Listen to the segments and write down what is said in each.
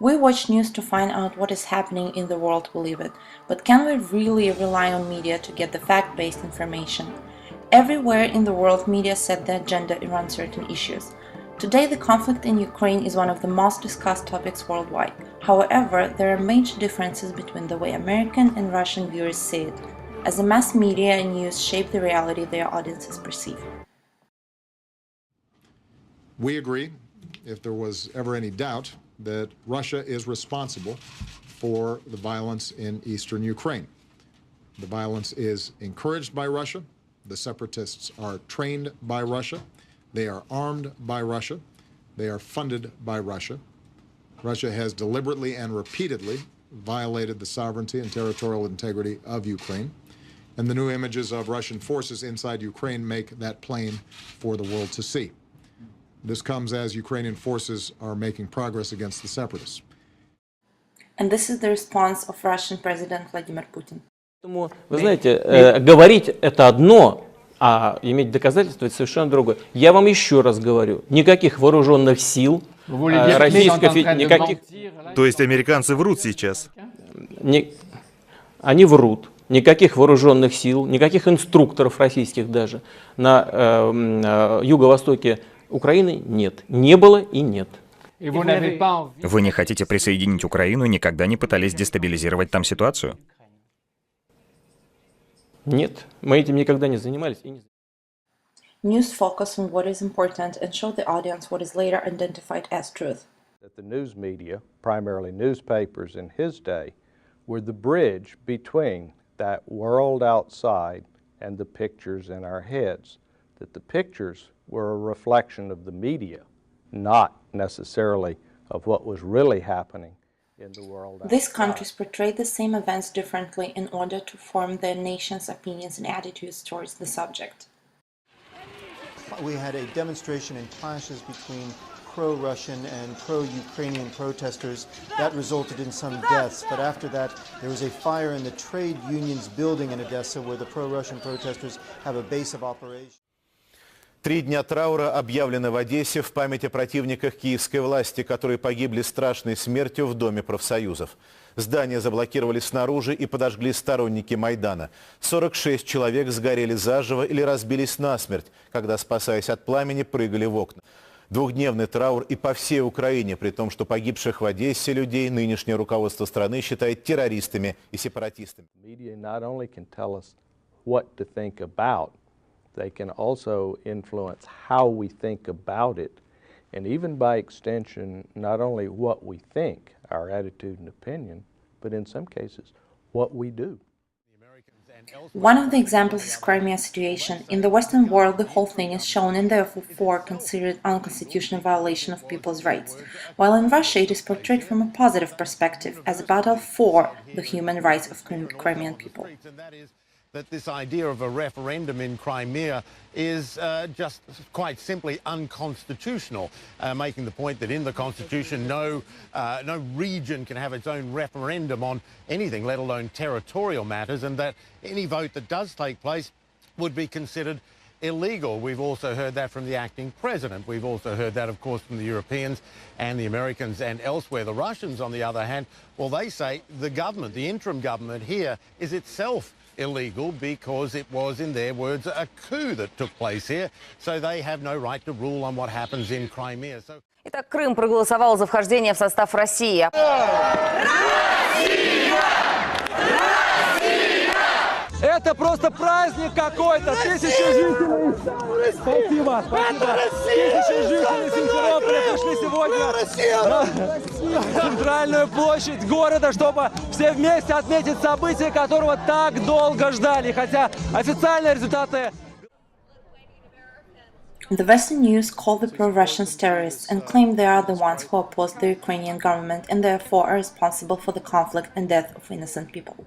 We watch news to find out what is happening in the world we live in, but can we really rely on media to get the fact-based information? Everywhere in the world, media set the agenda around certain issues. Today, the conflict in Ukraine is one of the most discussed topics worldwide. However, there are major differences between the way American and Russian viewers see it, as the mass media and news shape the reality their audiences perceive. We agree, if there was ever any doubt, that Russia is responsible for the violence in eastern Ukraine. The violence is encouraged by Russia. The separatists are trained by Russia. They are armed by Russia. They are funded by Russia. Russia has deliberately and repeatedly violated the sovereignty and territorial integrity of Ukraine. And the new images of Russian forces inside Ukraine make that plain for the world to see. This comes as Ukrainian forces are making progress against the separatists. And this is the response of Russian President Vladimir Putin. Вы знаете, говорить это одно, а иметь доказательства это совершенно другое. Я вам еще раз говорю, никаких вооруженных сил Российской Федерации, То есть американцы врут сейчас? Они врут. Никаких вооруженных сил, никаких инструкторов российских даже на юго-востоке Украины нет. Не было и нет. Вы не хотите присоединить Украину и никогда не пытались дестабилизировать там ситуацию? Нет, мы этим никогда не занимались. News focus on what is important and show the audience what is later identified as truth. The news media, primarily newspapers in his day, were the bridge between that world outside and the pictures in our heads. That the pictures were a reflection of the media, not necessarily of what was really happening in the world outside. These countries portrayed the same events differently in order to form their nation's opinions and attitudes towards the subject. We had a demonstration and clashes between pro-Russian and pro-Ukrainian protesters. That resulted in some deaths, but after that there was a fire in the trade unions building in Odessa where the pro-Russian protesters have a base of operations. 3 дня траура объявлены в Одессе в память о противниках киевской власти, которые погибли страшной смертью в Доме профсоюзов. Здание заблокировали снаружи и подожгли сторонники Майдана. 46 человек сгорели заживо или разбились насмерть, когда, спасаясь от пламени, прыгали в окна. Двухдневный траур и по всей Украине, при том, что погибших в Одессе людей нынешнее руководство страны считает террористами и сепаратистами. They can also influence how we think about it, and even by extension, not only what we think, our attitude and opinion, but in some cases, what we do. One of the examples is Crimea situation. In the Western world, the whole thing is shown and therefore considered unconstitutional violation of people's rights, while in Russia it is portrayed from a positive perspective as a battle for the human rights of Crimean people. That this idea of a referendum in Crimea is just quite simply unconstitutional, making the point that in the Constitution no region can have its own referendum on anything, let alone territorial matters, and that any vote that does take place would be considered illegal. We've also heard that from the acting president. We've also heard that, of course, from the Europeans and the Americans and elsewhere. The Russians, on the other hand, well, they say the government, the interim government here, is itself illegal because it was, in their words, a coup that took place here, so they have no right to rule on what happens in Crimea. Итак, Крым проголосовал за вхождение в состав России. Это просто праздник какой-то! 1000 жителей! Спасибо! Спасибо! 1000 жителей Симферополя пришли сегодня на центральную площадь города, чтобы все вместе отметить событие, которого так долго ждали. Хотя официальные результаты... The Western news call the pro-Russians terrorists and claim they are the ones who oppose the Ukrainian government and therefore are responsible for the conflict and death of innocent people.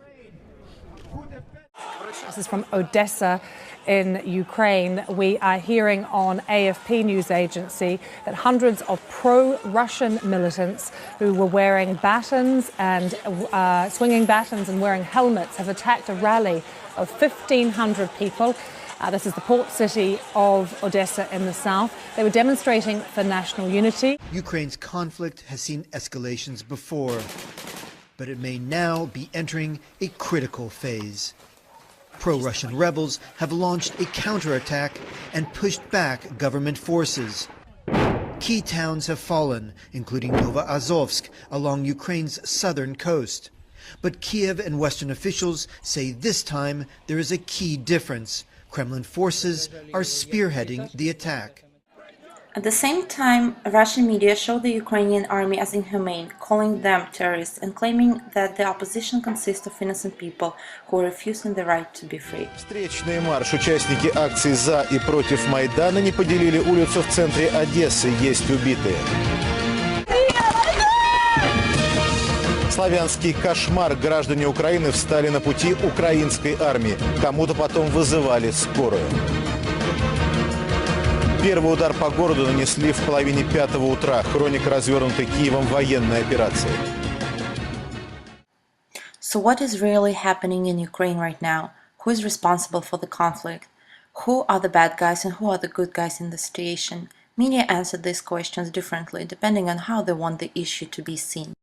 This is from Odessa in Ukraine. We are hearing on AFP news agency that hundreds of pro-Russian militants who were wearing batons and swinging batons and wearing helmets have attacked a rally of 1,500 people. This is the port city of Odessa in the south. They were demonstrating for national unity. Ukraine's conflict has seen escalations before, but it may now be entering a critical phase. Pro-Russian rebels have launched a counterattack and pushed back government forces. Key towns have fallen, including Novoazovsk along Ukraine's southern coast. But Kiev and Western officials say this time there is a key difference. Kremlin forces are spearheading the attack. At the same time, Russian media show the Ukrainian army as inhumane, calling them terrorists and claiming that the opposition consists of innocent people who are refusing the right to be free. Встречный марш. Участники акций «За» и «Против» Майдана не поделили улицу в центре Одессы. Есть убитые. Славянский кошмар. Граждане Украины встали на пути украинской армии. Кому-то потом вызывали скорую. Первый удар по городу нанесли в половине 5 утра. Хроника развернутой Киевом военной операции. So what is really happening in Ukraine right now? Who is responsible for the conflict? Who are the bad guys and who are the good guys in the situation? Media answer these questions differently depending on how they want the issue to be seen.